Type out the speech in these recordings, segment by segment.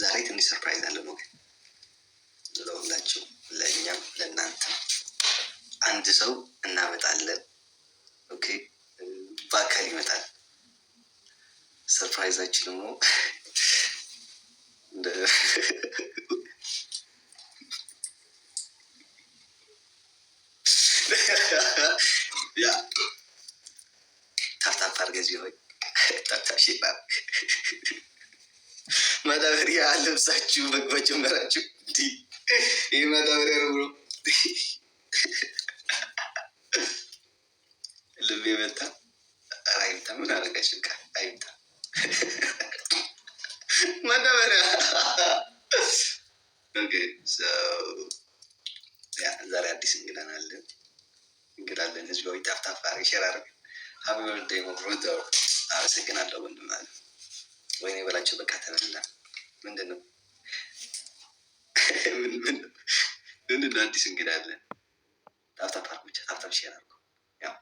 ዛሬ ትንሽ ሰርፕራይዝ አለ ነው ለሁላችሁ፣ ለእኛም ለእናንተ አንድ ሰው እናመጣለን። ኦኬ በአካል ይመጣል። ሰርፕራይዛችን ደግሞ እንደ ያ ታፍታፍ አድርገህ እዚህ ሆይ ታፍታፍ ሽባል ማዳበሪያ ለብሳችሁ መግባት ጀመራችሁ። ይህ ማዳበሪያ ነው ብሎ ልቤ መታ። አይምታ ምን አደረጋችሁ? አይምታ ማዳበሪያ። ኦኬ ዛሬ አዲስ እንግዳለን ህዝባዊ ታፍታፍ አድርገህ ሸራር ሀቢ በርዝዴይ ሞክሮት። አመሰግናለሁ ወንድም አለ። ወይኔ በላቸው በቃ ተበላ። ምንድን ነው አዲስ እንግዳ አለ። ታፍታፍ አድርጎ ብቻ ታፍታፍ ሼር አድርጎ ያው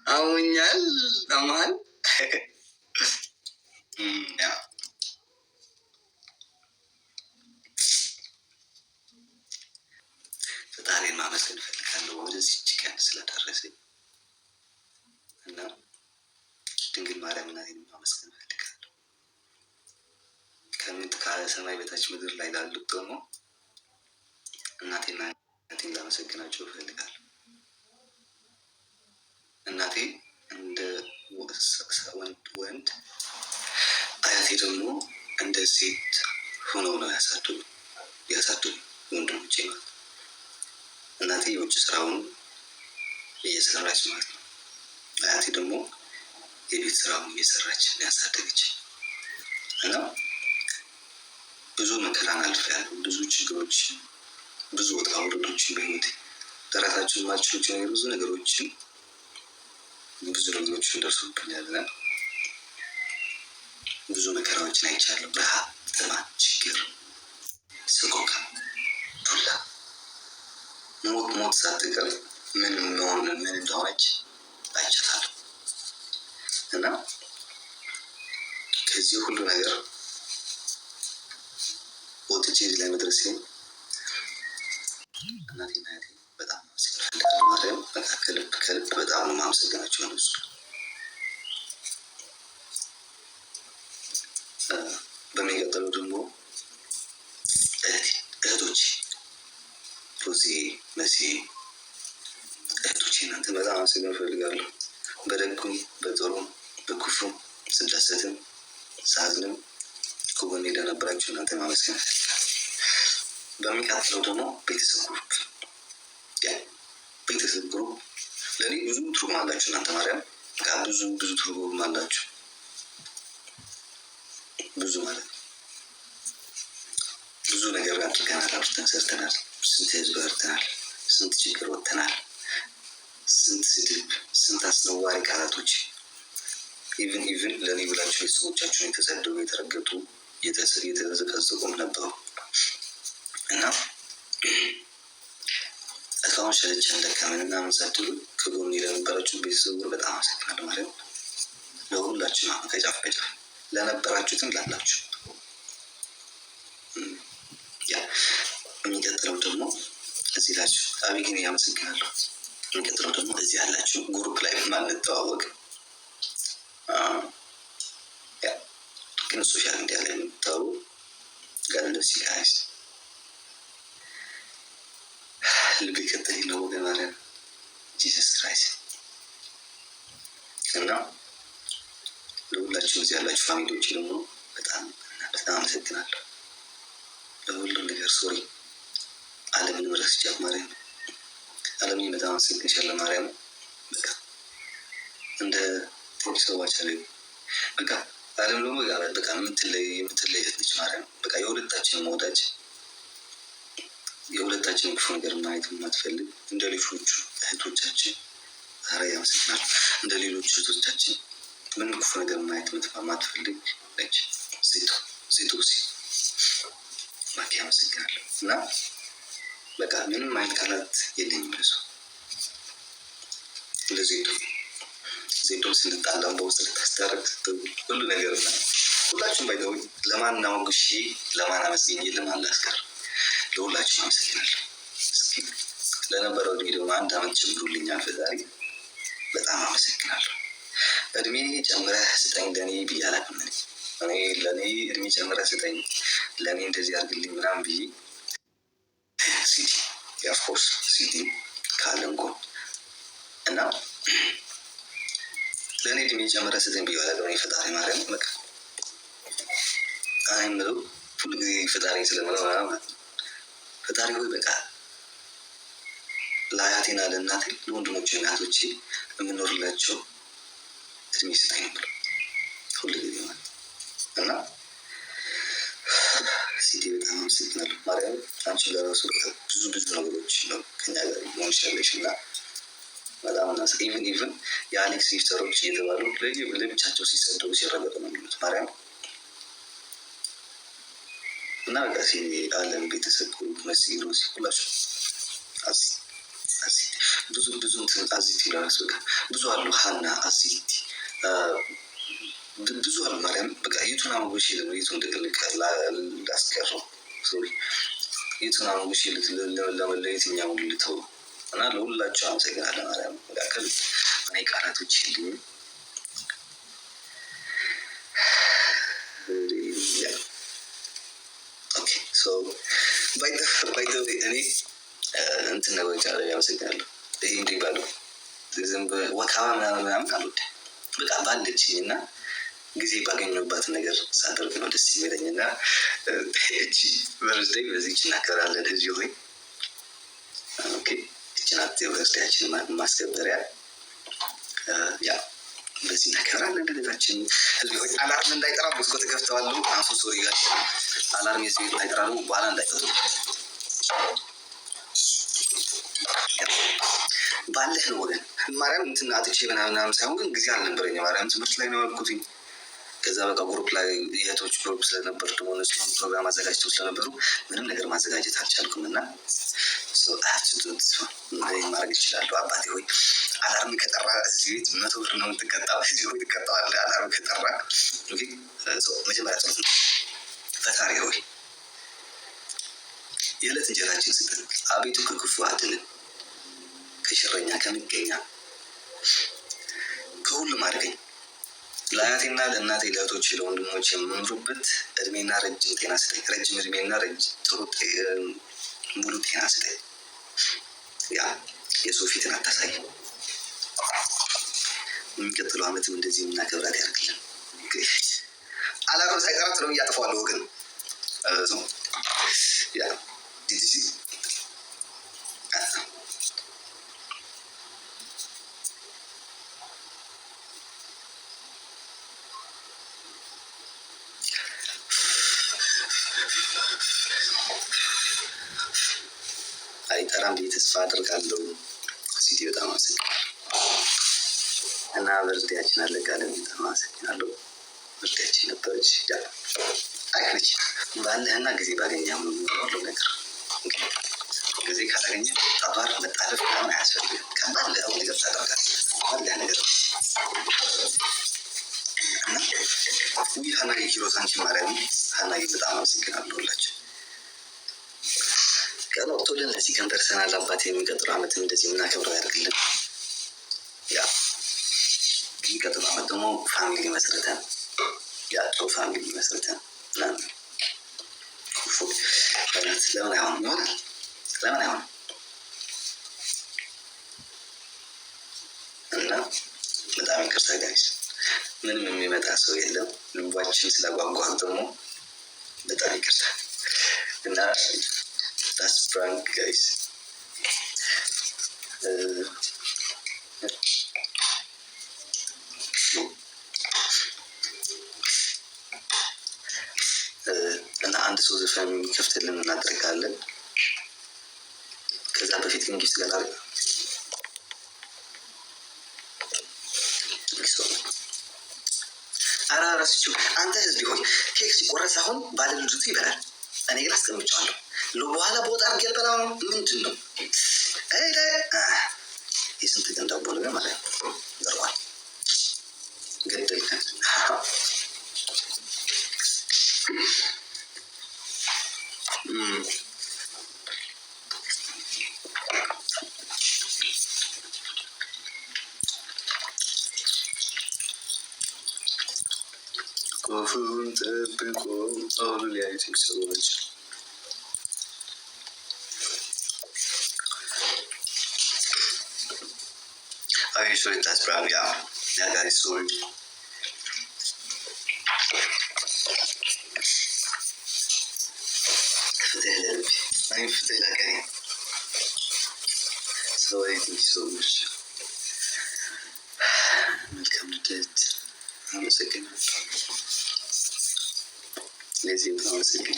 አሞኛል አማል ያው ፈጣሪን ማመስገን እፈልጋለሁ ወደዚህች ቀን ስለደረሰኝ እና ድንግል ማርያም እናቴን ማመስገን እፈልጋለሁ። ከሰማይ በታች ምድር ላይ ላሉት ደግሞ እናቴና እናቴን ላመሰግናቸው እፈልጋለሁ። እናቴ እንደ ወንድ፣ አያቴ ደግሞ እንደ ሴት ሆነው ነው ያሳደጉ ወንድሞቼ ማለት። እናቴ የውጭ ስራውን እየሰራች ማለት ነው። አያቴ ደግሞ የቤት ስራውን እየሰራች ያሳደገች እና ብዙ መከራን አልፌያለሁ። ብዙ ችግሮችን፣ ብዙ ወጣ ውረዶችን በህይወቴ ለራሳችሁ ማችሎች ብዙ ነገሮችን ደርሶብኛል። ብዙ መከራዎችን አይቻለሁ። ረሃብ፣ ጥማት፣ ችግር፣ ሰቆቃ፣ ዱላ፣ ሞት ሳትቀር ምን እንደሆነች አይቻታለሁ እና ከዚህ ሁሉ ነገር ወጥቼ ላይ መድረሴ እናቴና እህቴ በጣም ማመስገን እፈልጋለሁ። ማርያም በቃ ከልብ በጣም ነው ማመሰግናቸው እነሱ። በሚቀጥለው ደግሞ እህቶቼ ሮዚ፣ መሲ እህቶቼ እናንተ በጣም ማመሰግን እፈልጋለሁ። በደጉም በጥሩም በክፉም ስደሰትም ሳዝንም ከጎኔ ለነበራችሁ እናንተ ማመስገን እፈልጋለሁ። በሚቀጥለው ደግሞ ቤተሰብ ግሩፕ ለእኔ ብዙ ትርጉም አላችሁ። እናንተ ማርያም ብዙ ትርጉም አላችሁ። ብዙ ማለት ብዙ ነገር አድርገናል፣ አውርተን ሰርተናል። ስንት ህዝብ አርተናል፣ ስንት ችግር ወጥተናል፣ ስንት ስድብ፣ ስንት አስነዋሪ ቃላቶች ኢቭን ለእኔ ብላችሁ ቤተሰቦቻችሁን የተሰደቡ የተረገጡ የተዘቀዘቁም ነበሩ እና እስካሁን ሸለቸን ደከመን እና መሳድሩ ከጎኔ ለነበራችሁ ቤተሰቡ በጣም አመሰግናለሁ። ማለት ለሁላችሁ ነው ከጫፍ ከጫፍ ለነበራችሁትም ላላችሁ። የሚቀጥለው ደግሞ እዚህ ላችሁ አቢግን ያመሰግናለሁ። የሚቀጥለው ደግሞ እዚህ ያላችሁ ግሩፕ ላይ ማንተዋወቅ ግን ሶሻል ሚዲያ ላይ የምታወሩ ጋለሲ ጋይስ ልብ ከተይ ነው ወገን ማርያም ጂሰስ ክራይስት እና ለሁላችሁ እዚህ ያላችሁ ፋሚሊዎች ደግሞ በጣም አመሰግናለሁ። ለሁሉም ነገር ሶሪ። ዓለምን ረስቻት ማርያም ዓለምን በጣም አመሰግንሻለሁ ማርያም። በቃ እንደ ትንሽ ሰዋች አለ በቃ ዓለም ደግሞ በቃ የምትለይ እህት ነች ማርያም። በቃ የሁለታችን ወዳጅ፣ የሁለታችን ክፉ ነገር ማየት የማትፈልግ እንደ ሌሎቹ እህቶቻችን ዛሬ ያመሰግናል። እንደ ሌሎቹ እህቶቻችን ምን ክፉ ነገር ማየት የማትፈልግ ነች። ሴቶሲ ማኪ ያመሰግናለሁ እና በቃ ምንም አይነት ቃላት የለኝም ለሱ ለዜቱ ዜዶም ስንጣላም በውስጥ ልታስታርቅ ሁሉ ነገር ና ሁላችሁም ባይተው ለማን አሞግሼ ለማን አመስገኜ ለማን ላስቀር ለሁላችሁም አመሰግናለሁ። እስኪ ለነበረው እድሜ ደግሞ 1 ዓመት ጨምሩልኛል ፈጣሪ በጣም አመሰግናለሁ። እድሜ ጨምረህ ስጠኝ ለእኔ ብዬ አላውቅም። እኔ ለእኔ እድሜ ጨምረህ ስጠኝ ለእኔ እንደዚህ አድርግልኝ ምናምን ብዬ ሲቲ የኦፍኮርስ ሲቲ ካለንጎ እና ለእኔ እድሜ ጨምረህ ስጠኝ ብዬ አላውቅም። ፈጣሪ ማርያም በቃ አይምለው ሁሉ ጊዜ ፈጣሪ ስለምለው ማለት ነው። ፈጣሪ ሆይ በቃ ለአያቴና ለእናቴ ለወንድሞቼ እናቶቼ የምኖርላቸው እድሜ ስጠኝ ብሎ ሁሉ ጊዜ ማለት እና ሲቲ በጣም አመሰግናለሁ። ማርያም አንቺ ለራሱ ብዙ ነገሮች ነው ከኛ ጋር መሆን ይችላለሽ እና በጣም ናስ ኢቨን የአሌክስ ሲስተሮች እየተባሉ ለብቻቸው ሲሰደቡ ሲረገጡ ነው የሚሉት ማርያም እና በቃ አለም ቤተሰብ መስሎ ሲኩላቸው ብዙ አዚቲ ለራሱ በቃ ብዙ አሉ። ሀና አዚቲ ብዙ አሉ። ማርያም በቃ የቱን አመጎሽ የቱን ላስቀረው የቱን አመጎሽ ለየትኛው ልተው እና ለሁላቸው አመሰግናለሁ። ማርያም መካከል እኔ ቃላቶች የሉኝም። ባይተው እኔ እንትን ነገሮች አለ ያመሰግናለሁ። ይህ እንዲህ ባሉ ዝም ወካባ ምናምን አልወድም። በቃ ባለችኝ እና ጊዜ ባገኘሁባት ነገር ሳደርግ ነው ደስ የሚለኝ እና እቺ በርዝዴይ በዚህች እናከብራለን። እዚህ ሆይ እችናት በርዝዴያችን ማስከበሪያ ያ በዚህ እናከብራለን። እንደታችን እዚህ ሆይ አላርም እንዳይጠራ መስኮት ከፍተዋል። አንሱ ሶሪ ጋር አላርም የዚህ እንዳይጠራ በኋላ እንዳይጠሩ ባለህ ነው ወገን ማርያም እንትን አጥቼ ምናምን ሳይሆን ግን ጊዜ አልነበረኝ። ማርያም ትምህርት ላይ ነው ያልኩትኝ። ከዛ በቃ ግሩፕ ላይ የእህቶች ግሩፕ ስለነበር ደግሞ እነሱ ፕሮግራም አዘጋጅተው ስለነበሩ ምንም ነገር ማዘጋጀት አልቻልኩም እና ማድረግ ይችላሉ። አባቴ ሆይ አላርም ከጠራ እዚህ ቤት 100 ብር ነው የምትቀጣው። እዚህ ሆይ ትቀጣዋለህ። አላርም ከጠራ መጀመሪያ ጸሎት ነው። ፈጣሪ ሆይ የዕለት እንጀራችን ስጠን፣ አቤቱ ከክፉ አድነን፣ ከሸረኛ ከምቀኛ ከሁሉም አድገኝ። ለአያቴና ለእናቴ ለእህቶቼ ለወንድሞቼ የምኖርበት እድሜና ረጅም ጤና ስጠኝ። ረጅም እድሜና ጥሩ ሙሉ ጤና ስጠኝ። ያ የሰው ፊትን አታሳይ። የሚቀጥለው ዓመትም እንደዚህ የምናከብራት ያደርግልን። አላርም ሳይጠራት ነው እያጥፈዋለሁ ወገን ያ ዲዲሲ አይጠራም ብዬ ተስፋ አድርጋለሁ። ሲቲ በጣም አመሰግናለሁ እና በርዝዴያችን አለቃለን። በጣም አመሰግናለሁ። በርዝዴያችን ነበረች አይነች ባለህና ጊዜ ባገኘ ሁሉ ነገር ጊዜ ካላገኘ ጠባር መጣለፍ ምናምን አያስፈልግም። ከባለህ ነገር ታደርጋለህ። ባለህ ነገር እና ሀናጌ ኪሮስ አንቺ ማርያም ሀናጌ በጣም አመሰግናለሁ። ሁላችሁ ቀን ወጥቶልን እዚህ ቀን ደርሰናል። አባቴ የሚቀጥለው ዓመትም እንደዚህ የምናከብረው ያደርግልን። ያ የሚቀጥለው ዓመት ደግሞ ፋሚሊ መስርተን ጥሩ ፋሚሊ መስርተን ምናምን ለምን አይሆንም ይሆናል። ለምን አይሆንም እና በጣም ይቅርታ ጋይስ፣ ምንም የሚመጣ ሰው የለም። ልባችን ስላጓጓን ደግሞ በጣም ይቅርታ እና that's prank guys። እና አንድ ሰው ዘፈን ከፍተልን እናደርጋለን። ከዛ በፊት ግን ጊፍት ገና አራራስችሁ አንተ ህዝብ ሆይ ኬክ ሲቆረስ አሁን ባለ ልጅቱ ይበላል። እኔ ግን አስቀምጫለሁ። በኋላ በወጣ አርጌልበላ ምንድን ነው የስንት ቀን ዳቦ ነገር ማለት ነው። ዘርዋል ክፉን ጠብቆ አሁን ሊያዩት ሰዎች Are you sure that's probably yeah, that is sword. I'm feeling like so I thank you so much. Welcome to death. I'm a second. Lazy I'm a second.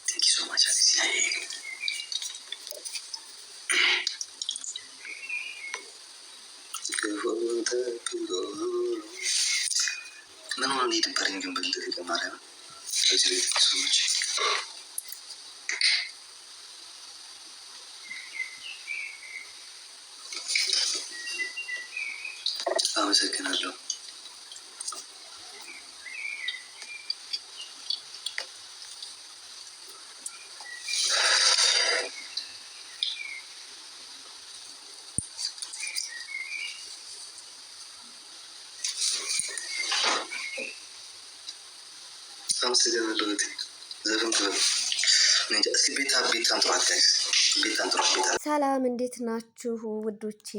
Thank you so much, Alicia. ምን ሆነ የደበረኝ ግን በልደት ከማርያም እዚህ ቤት ሰዎች አመሰግናለሁ። አመሰግናለሁ። ዘፈን ሰላም እንዴት ናችሁ ውዶቼ?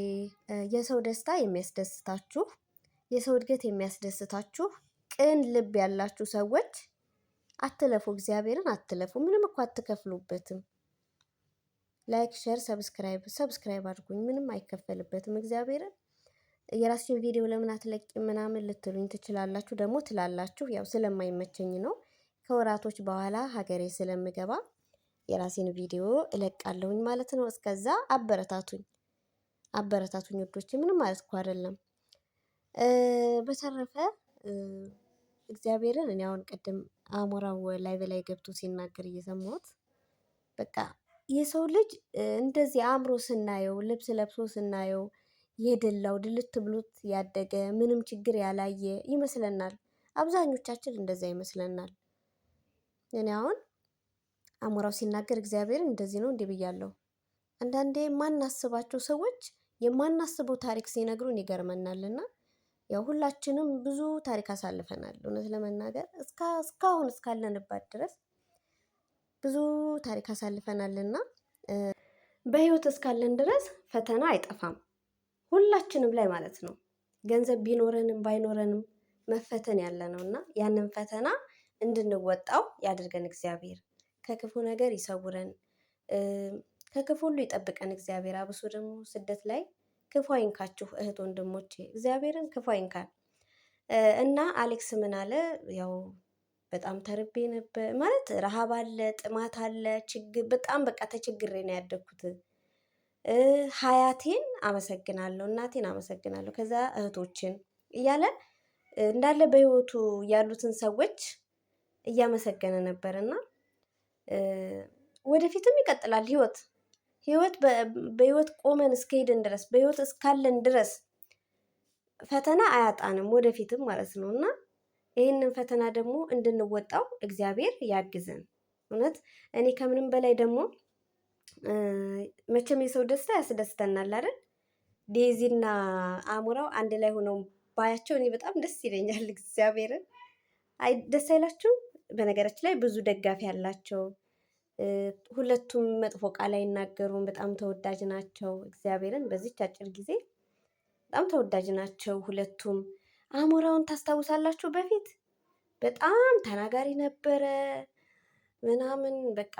የሰው ደስታ የሚያስደስታችሁ፣ የሰው እድገት የሚያስደስታችሁ ቅን ልብ ያላችሁ ሰዎች አትለፉ፣ እግዚአብሔርን አትለፉ። ምንም እኮ አትከፍሉበትም። ላይክ፣ ሼር፣ ሰብስክራይብ አድርጉኝ። ምንም አይከፈልበትም። እግዚአብሔርን የራስሽን ቪዲዮ ለምን አትለቂም ምናምን ልትሉኝ ትችላላችሁ። ደግሞ ትላላችሁ። ያው ስለማይመቸኝ ነው። ከወራቶች በኋላ ሀገሬ ስለምገባ የራሴን ቪዲዮ እለቃለሁኝ ማለት ነው። እስከዛ አበረታቱኝ ወዶች። ምንም ማለት እኮ አይደለም። በተረፈ እግዚአብሔርን እኔ አሁን ቅድም አሞራው ላይ በላይ ገብቶ ሲናገር እየሰማሁት በቃ የሰው ልጅ እንደዚህ አምሮ ስናየው፣ ልብስ ለብሶ ስናየው የደላው ድልት ብሎት ያደገ ምንም ችግር ያላየ ይመስለናል። አብዛኞቻችን እንደዛ ይመስለናል። እኔ አሁን አሞራው ሲናገር እግዚአብሔርን እንደዚህ ነው እንዲህ ብያለሁ። አንዳንዴ የማናስባቸው ሰዎች የማናስበው ታሪክ ሲነግሩን ይገርመናልና ያው ሁላችንም ብዙ ታሪክ አሳልፈናል። እውነት ለመናገር እስካሁን እስካለንባት ድረስ ብዙ ታሪክ አሳልፈናልና በህይወት እስካለን ድረስ ፈተና አይጠፋም፣ ሁላችንም ላይ ማለት ነው። ገንዘብ ቢኖረንም ባይኖረንም መፈተን ያለ ነውና ያንን ፈተና እንድንወጣው ያድርገን እግዚአብሔር። ከክፉ ነገር ይሰውረን፣ ከክፉ ሁሉ ይጠብቀን እግዚአብሔር። አብሶ ደግሞ ስደት ላይ ክፉ አይንካችሁ እህት ወንድሞቼ፣ እግዚአብሔርን ክፉ አይንካን። እና አሌክስ ምን አለ? ያው በጣም ተርቤ ነበር ማለት ረሃብ አለ፣ ጥማት አለ፣ ችግር በጣም በቃ ተቸግሬ ነው ያደግኩት። ሀያቴን አመሰግናለሁ፣ እናቴን አመሰግናለሁ፣ ከዛ እህቶችን እያለ እንዳለ በህይወቱ ያሉትን ሰዎች እያመሰገነ ነበርና ወደፊትም ይቀጥላል ህይወት በህይወት ቆመን እስከሄድን ድረስ በህይወት እስካለን ድረስ ፈተና አያጣንም ወደፊትም ማለት ነው። እና ይህንን ፈተና ደግሞ እንድንወጣው እግዚአብሔር ያግዘን። እውነት እኔ ከምንም በላይ ደግሞ መቼም የሰው ደስታ ያስደስተናል አይደል? ዴዚና አሞራው አንድ ላይ ሆነው ባያቸው እኔ በጣም ደስ ይለኛል። እግዚአብሔርን ደስ አይላችሁም? በነገራችን ላይ ብዙ ደጋፊ ያላቸው ሁለቱም መጥፎ ቃል አይናገሩም። በጣም ተወዳጅ ናቸው። እግዚአብሔርን በዚች አጭር ጊዜ በጣም ተወዳጅ ናቸው ሁለቱም። አሞራውን ታስታውሳላችሁ? በፊት በጣም ተናጋሪ ነበረ ምናምን በቃ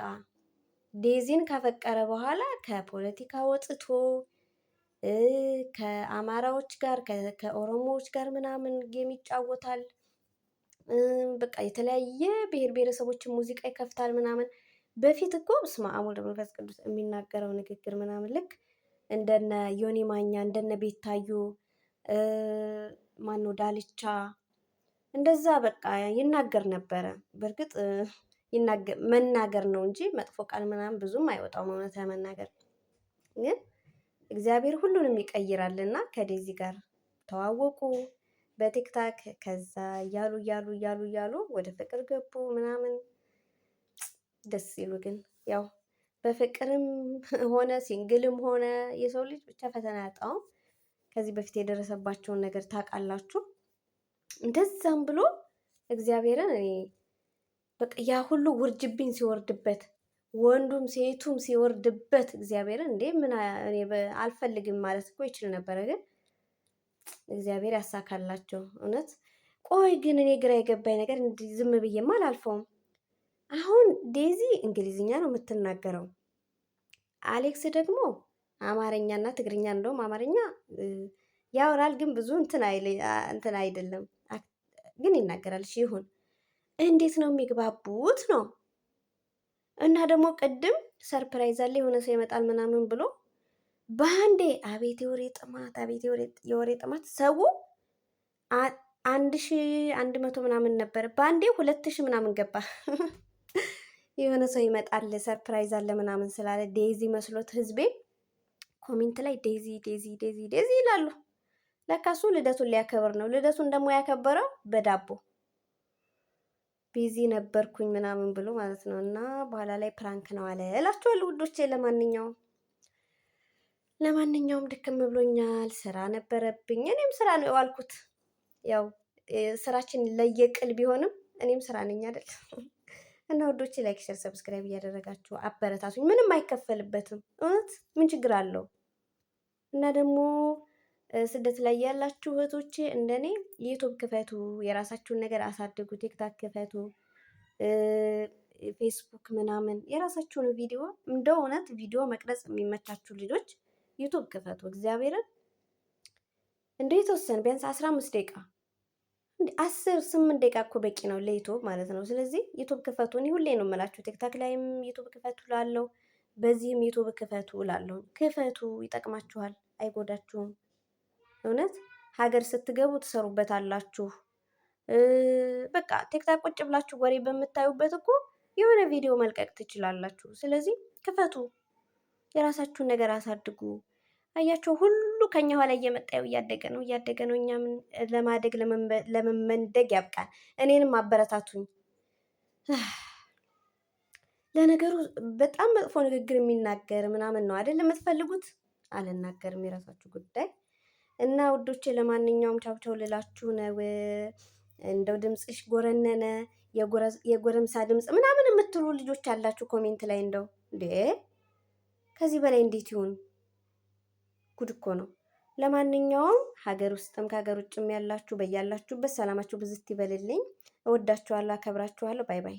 ዴዚን ካፈቀረ በኋላ ከፖለቲካ ወጥቶ ከአማራዎች ጋር ከኦሮሞዎች ጋር ምናምን ጌም ይጫወታል። በቃ የተለያየ ብሔር ብሔረሰቦችን ሙዚቃ ይከፍታል ምናምን። በፊት እኮ በስመ አብ ወወልድ ወመንፈስ ቅዱስ የሚናገረው ንግግር ምናምን ልክ እንደነ ዮኒ ማኛ እንደነ ቤታዩ ማነው ዳልቻ እንደዛ በቃ ይናገር ነበረ። በእርግጥ መናገር ነው እንጂ መጥፎ ቃል ምናምን ብዙም አይወጣውም። እውነት ለመናገር ግን እግዚአብሔር ሁሉንም ይቀይራልና ከዴዚ ጋር ተዋወቁ በቲክታክ። ከዛ እያሉ ወደ ፍቅር ገቡ ምናምን። ደስ ሲሉ ግን ያው በፍቅርም ሆነ ሲንግልም ሆነ የሰው ልጅ ብቻ ፈተና ያጣው ከዚህ በፊት የደረሰባቸውን ነገር ታውቃላችሁ። እንደዛም ብሎ እግዚአብሔርን እኔ በቃ ያ ሁሉ ውርጅብኝ ሲወርድበት ወንዱም ሴቱም ሲወርድበት እግዚአብሔርን እንዴ ምን እኔ አልፈልግም ማለት እኮ ይችል ነበረ፣ ግን እግዚአብሔር ያሳካላቸው እውነት። ቆይ ግን እኔ ግራ የገባኝ ነገር እንዲህ ዝም ብዬማ አላልፈውም። አሁን ዴዚ እንግሊዝኛ ነው የምትናገረው፣ አሌክስ ደግሞ አማርኛ እና ትግርኛ፣ እንደውም አማርኛ ያወራል ግን ብዙ እንትን አይደለም ግን ይናገራል። እሺ ይሁን። እንዴት ነው የሚግባቡት ነው? እና ደግሞ ቅድም ሰርፕራይዝ አለ የሆነ ሰው ይመጣል ምናምን ብሎ በአንዴ አቤት የወሬ ጥማት፣ አቤት የወሬ ጥማት። ሰው 1100 ምናምን ነበር፣ በአንዴ 2000 ምናምን ገባ። የሆነ ሰው ይመጣል ሰርፕራይዝ አለ ምናምን ስላለ ዴዚ መስሎት ህዝቤ ኮሜንት ላይ ዴዚ ዴዚ ዴዚ ዴዚ ይላሉ። ለካሱ ልደቱን ሊያከብር ነው። ልደቱን ደግሞ ያከበረው በዳቦ ቢዚ ነበርኩኝ ምናምን ብሎ ማለት ነው። እና በኋላ ላይ ፕራንክ ነው አለ እላችኋለሁ ውዶቼ። ለማንኛውም ድክም ብሎኛል፣ ስራ ነበረብኝ። እኔም ስራ ነው የዋልኩት። ያው ስራችን ለየቅል ቢሆንም እኔም ስራ ነኝ አይደል? እና ውዶቼ ላይክ፣ ሼር፣ ሰብስክራይብ እያደረጋችሁ አበረታቱኝ። ምንም አይከፈልበትም እውነት፣ ምን ችግር አለው? እና ደግሞ ስደት ላይ ያላችሁ እህቶቼ እንደኔ ዩቱብ ክፈቱ፣ የራሳችሁን ነገር አሳድጉ። ቲክታክ ክፈቱ፣ ፌስቡክ ምናምን የራሳችሁን ቪዲዮ፣ እንደ እውነት ቪዲዮ መቅረጽ የሚመቻችሁ ልጆች ዩቱብ ክፈቱ። እግዚአብሔርን እንደ የተወሰነ ቢያንስ 15 ደቂቃ 10-8 ደቂቃ እኮ በቂ ነው ለዩቱብ ማለት ነው። ስለዚህ ዩቱብ ክፈቱ። እኔ ሁሌ ነው የምላችሁ ቲክታክ ላይም ዩቱብ ክፈቱ ላለው፣ በዚህም ዩቱብ ክፈቱ ላለው። ክፈቱ፣ ይጠቅማችኋል፣ አይጎዳችሁም። እውነት ሀገር ስትገቡ ትሰሩበታላችሁ። በቃ ቲክታክ ቁጭ ብላችሁ ወሬ በምታዩበት እኮ የሆነ ቪዲዮ መልቀቅ ትችላላችሁ። ስለዚህ ክፈቱ፣ የራሳችሁን ነገር አሳድጉ። አያቸው ሁሉ ከኛ ኋላ እየመጣው እያደገ ነው። እኛ ምን ለማደግ ለመመንደግ ያብቃል። እኔንም አበረታቱኝ። ለነገሩ በጣም መጥፎ ንግግር የሚናገር ምናምን ነው አይደል የምትፈልጉት? አልናገርም፣ የራሳችሁ ጉዳይ። እና ውዶቼ ለማንኛውም ቻው ቻው ልላችሁ ነው። እንደው ድምፅሽ ጎረነነ፣ የጎረምሳ ድምፅ ምናምን የምትሉ ልጆች አላችሁ ኮሜንት ላይ። እንደው እንዴ ከዚህ በላይ እንዴት ይሁን? ጉድ እኮ ነው። ለማንኛውም ሀገር ውስጥም ከሀገር ውጭም ያላችሁ በያላችሁበት ሰላማችሁ ብዝት ይበልልኝ። እወዳችኋለሁ፣ አከብራችኋለሁ። ባይ ባይ።